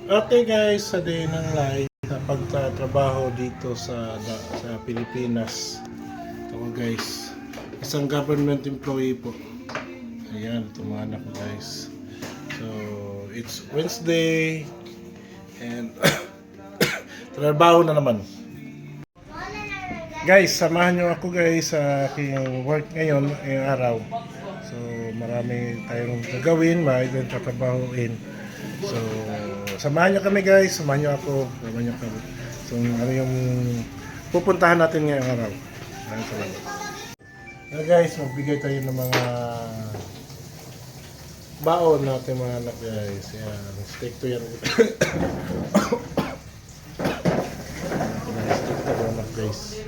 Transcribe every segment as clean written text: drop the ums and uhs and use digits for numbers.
Okay guys, sa day ng live sa pagtatrabaho dito sa Pilipinas. Ako guys, isang government employee po. Ayan, ito mga anak ko guys. So, it's Wednesday and trabaho na naman. Guys, samahan nyo ako guys sa aking work ngayon, ngayong araw. So, marami tayong gagawin, marami tayong tatrabahuin. So, samahan nyo kami guys, samahan nyo ako, samahan nyo kami. So, ano yung pupuntahan natin ngayong araw. Maraming salamat. So guys, magbigay tayo ng mga baon natin mga anak guys. Yan, steak to yan. Steak to mga anak guys.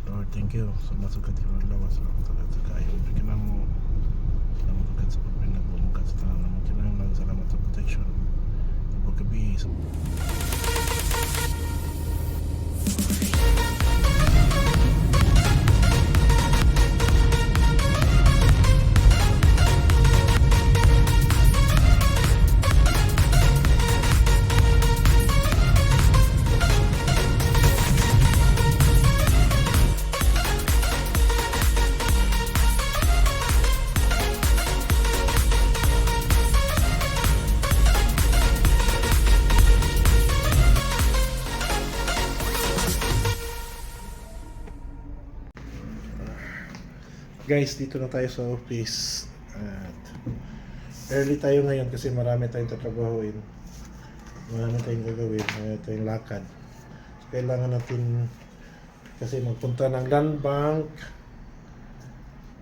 Lord, thank you. Sumasagad yung lawas. Salamat sa kayo. Bigyan mo. Salamat agad sa pagpinagbumagat sa tanang naman kinahanglan. Salamat sa protection. Pagkabi sa guys, dito na tayo sa office. At early tayo ngayon kasi marami tayong tatrabahuin. Marami tayong gagawin, marami tayong lakad. So, kailangan natin kasi magpunta ng land bank,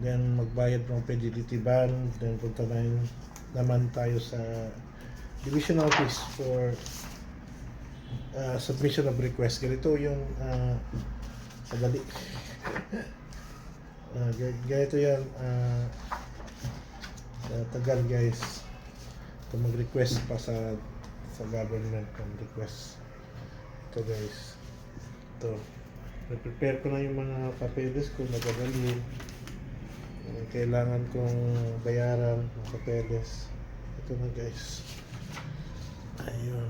then magbayad ng fidelity bond, then punta na naman tayo sa division office for submission of request. Ganito yung sadali. Ganito yan sa tagal guys. Ito mag-request pa sa government ng request. Ito guys, ito prepare ko na yung mga papeles ko, nagdadalhin kailangan kong bayaran ng papeles. Ito na guys, ayun.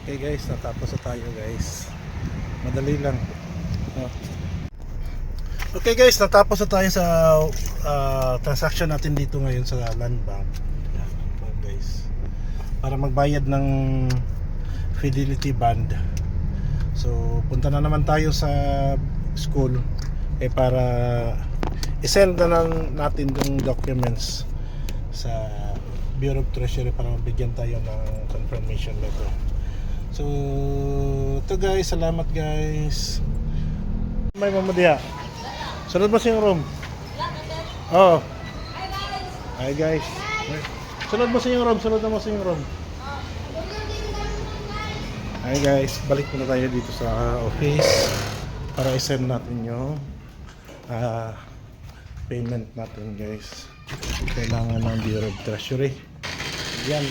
Okay guys, natapos na tayo guys. Madali lang. Okay guys, natapos na tayo sa transaction natin dito ngayon sa land bank. Yan, guys. Para magbayad ng fidelity bond. So, punta na naman tayo sa school para i-send na natin yung documents sa Bureau of Treasury para mabigyan tayo ng confirmation letter. So, ito guys, salamat guys. May mamadiya. Sunod mo sa yung room. Oh. Hi guys. Sunod mo sa yung room, sunod mo sa yung room. Hi guys, balik muna tayo dito sa office para i-send natin yung payment natin guys. Kailangan ng Bureau of Treasury. Yan.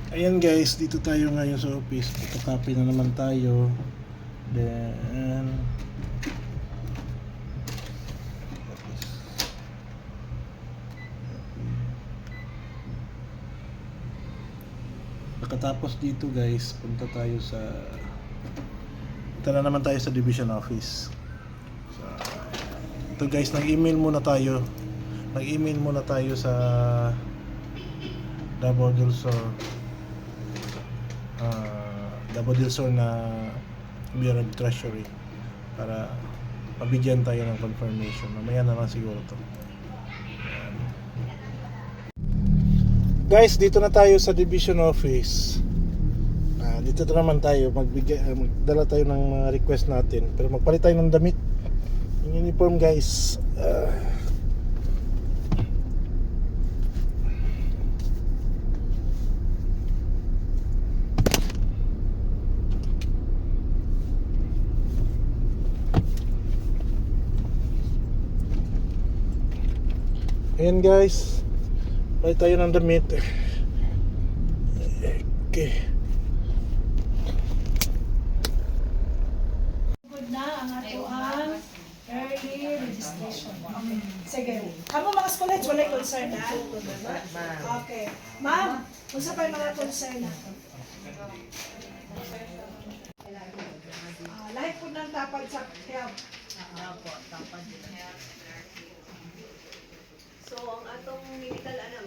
Ayan guys, dito tayo ngayon sa office. Photocopy na naman tayo. Then pagkatapos dito guys, punta na naman tayo sa division office. So, ito guys, nag-email muna tayo sa Davao del Sur na Bureau of Treasury para mabigyan tayo ng confirmation. Mamaya na lang siguro to. Ayan. Guys, dito na tayo sa division office. Dito na naman tayo magdala tayo ng mga request natin, pero magpalit tayo ng damit, yung uniform guys. Ayan guys, palit tayo ng damit. Okay. Sige. Kamo mga schoolheads, walay concern na? Okay. Ma'am, unsa pa yung mga concern na? Lahat po ng tapad sa health. So, ang atong medical ano,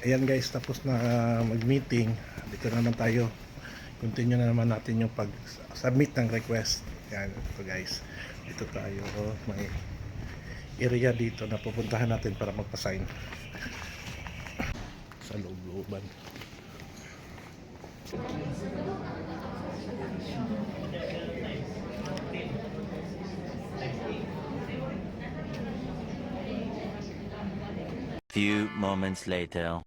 Ayan guys, tapos na mag-meeting. Dito na naman tayo. Continue na naman natin yung pag-submit ng request. Yan, ito guys. Dito tayo. May area dito na pupuntahan natin para magpa-sign. Sa loob-looban. Few moments later.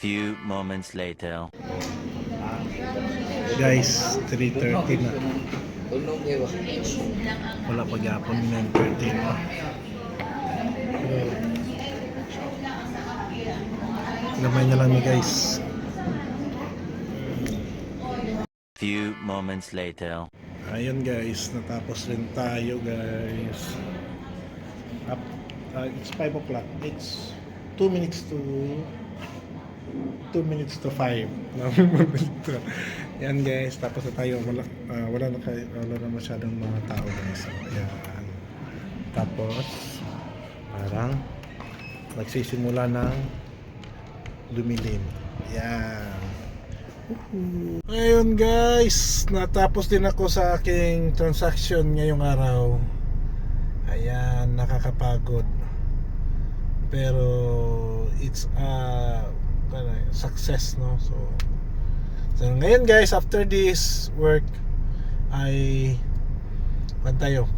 Few moments later. Guys, 3:30 na. Wala pa gyapon 9:30 na. Gamay na lang ni guys. Few moments later. Ayun guys, natapos rin tayo guys. It's 5 o'clock. It's 2 minutes to 5 yan guys, tapos na tayo. Wala na masyadong mga tao guys. So, ayan. Tapos parang nagsisimula ng dumilim. Yan. Ngayon guys, natapos din ako sa aking transaction ngayong araw. Ayan, nakakapagod. Pero it's a success, no? So ngayon guys, after this work ay tayo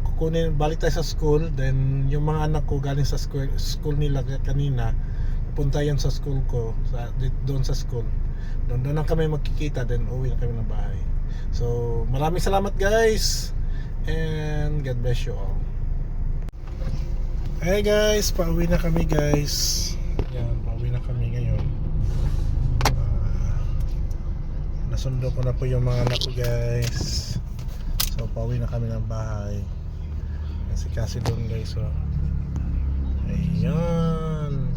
kukunin, balik tayo sa school. Then yung mga anak ko galing sa school nila kanina, punta yan sa school ko, doon sa school. Doon na kami magkikita, then uwi na kami ng bahay. So maraming salamat guys, and God bless you all. Hey guys, pauwi na kami guys. Yan, pauwi na kami ngayon. Nasundo ko na po yung mga anak ko guys. So pauwi na kami ng bahay. Kasi doon guys, oh. Ayan.